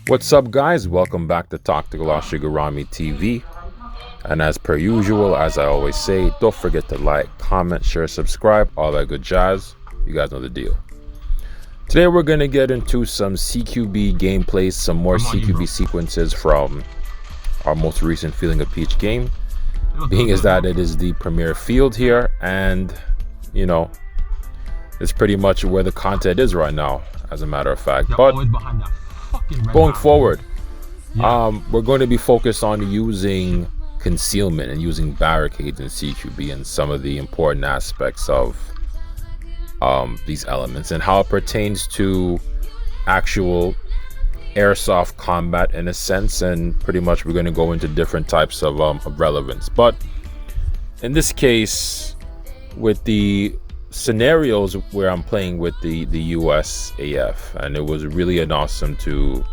What's up, guys? Welcome back to Tactical Shigarami TV. And as per usual, as I always say, don't forget to like, comment, share, subscribe, all that good jazz. You guys know the deal. Today we're going to get into some CQB gameplays, some more CQB sequences from our most recent Feeling of Peach game. Being is that it is the premier field here, and you know, it's pretty much where the content is right now, as a matter of fact. But going forward, we're going to be focused on using concealment and using barricades in CQB and some of the important aspects of these elements and how it pertains to actual airsoft combat in a sense. And pretty much we're going to go into different types of relevance. But in this case, with the scenarios where I'm playing with the USAF, and it was really an awesome to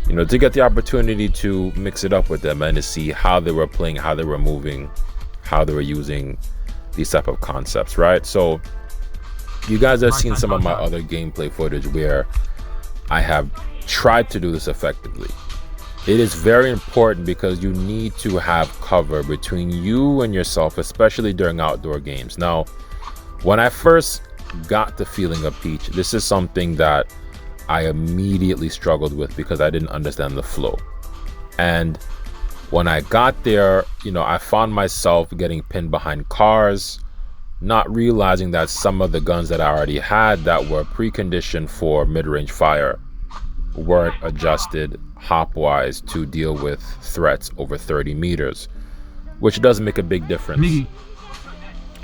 get the opportunity to mix it up with them and to see how they were playing, how they were moving, how they were using these type of concepts, right? So you guys have seen some of my other gameplay footage where I have tried to do this effectively. It is very important because you need to have cover between you and yourself, especially during outdoor games. Now, when I first got the Feeling of Peach, this is something that I immediately struggled with because I didn't understand the flow. And when I got there, I found myself getting pinned behind cars, not realizing that some of the guns that I already had that were preconditioned for mid-range fire weren't adjusted hop-wise to deal with threats over 30 meters, which does make a big difference.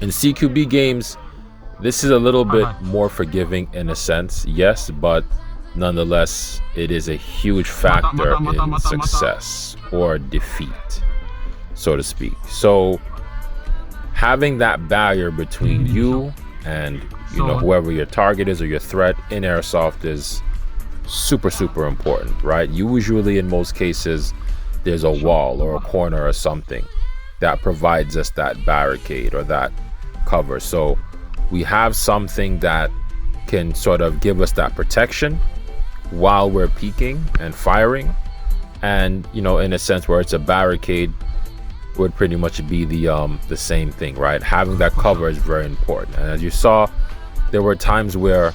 In CQB games, this is a little bit more forgiving in a sense, yes, but nonetheless, it is a huge factor in success or defeat, so to speak. So having that barrier between you and whoever your target is or your threat in airsoft is super important, right? Usually in most cases there's a wall or a corner or something that provides us that barricade or that cover. So we have something that can sort of give us that protection while we're peeking and firing. And in a sense where it's a barricade would pretty much be the same thing, right? Having that cover is very important. And as you saw, there were times where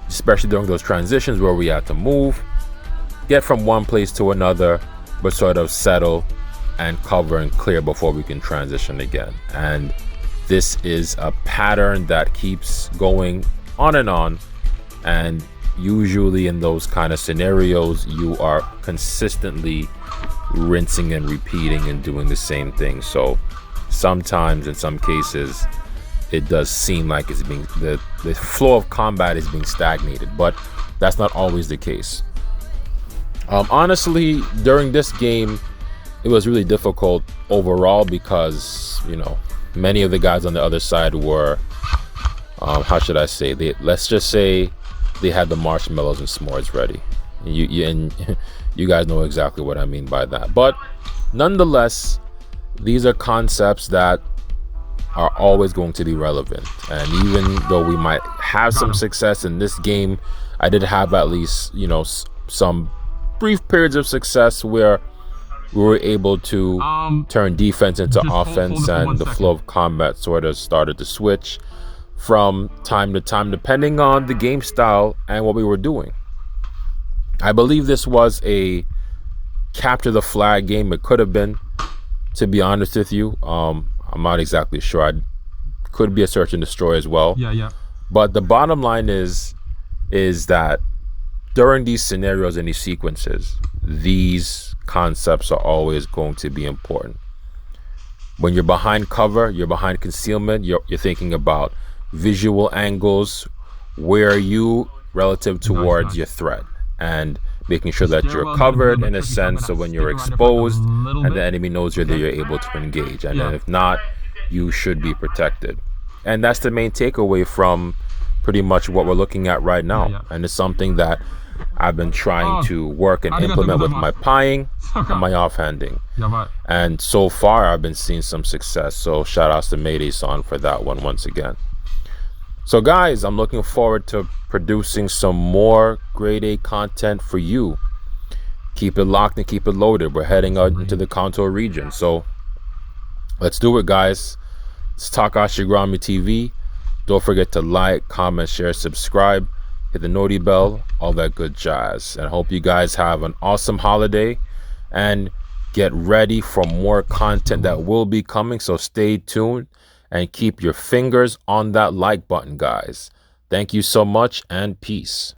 especially during those transitions where we had to move, get from one place to another, but sort of settle and cover and clear before we can transition again. And this is a pattern that keeps going on, and usually in those kind of scenarios you are consistently rinsing and repeating and doing the same thing. So sometimes in some cases it does seem like it's being the flow of combat is being stagnated, but that's not always the case. Honestly, during this game it was really difficult overall because many of the guys on the other side were how should I say, let's just say they had the marshmallows and s'mores ready. And you guys know exactly what I mean by that. But nonetheless, these are concepts that are always going to be relevant. And even though we might have some success in this game, I did have at least some brief periods of success where we were able to turn defense into offense, and the flow of combat sort of started to switch from time to time depending on the game style and what we were doing. I believe this was a capture the flag game. It could have been, to be honest with you. I'm not exactly sure. Could be a search and destroy as well. Yeah. But the bottom line is that during these scenarios and these sequences, these concepts are always going to be important. When you're behind cover, you're behind concealment, you're thinking about visual angles, where are you relative towards your threat, and making sure that you're covered in a sense, so when you're exposed and the enemy knows you're there, you're able to engage. And then if not, you should be protected. And that's the main takeaway from pretty much what we're looking at right now. And it's something that I've been trying to work and implement with my pieing and my offhanding. And so far I've been seeing some success. So shout outs to Mayday-san for that one once again. So guys, I'm looking forward to producing some more grade A content for you. Keep it locked and keep it loaded. We're heading out into the Kanto region. So let's do it, guys. It's Takashi Garami TV. Don't forget to like, comment, share, subscribe, hit the noti bell, all that good jazz. And I hope you guys have an awesome holiday and get ready for more content that will be coming. So stay tuned and keep your fingers on that like button, guys. Thank you so much and peace.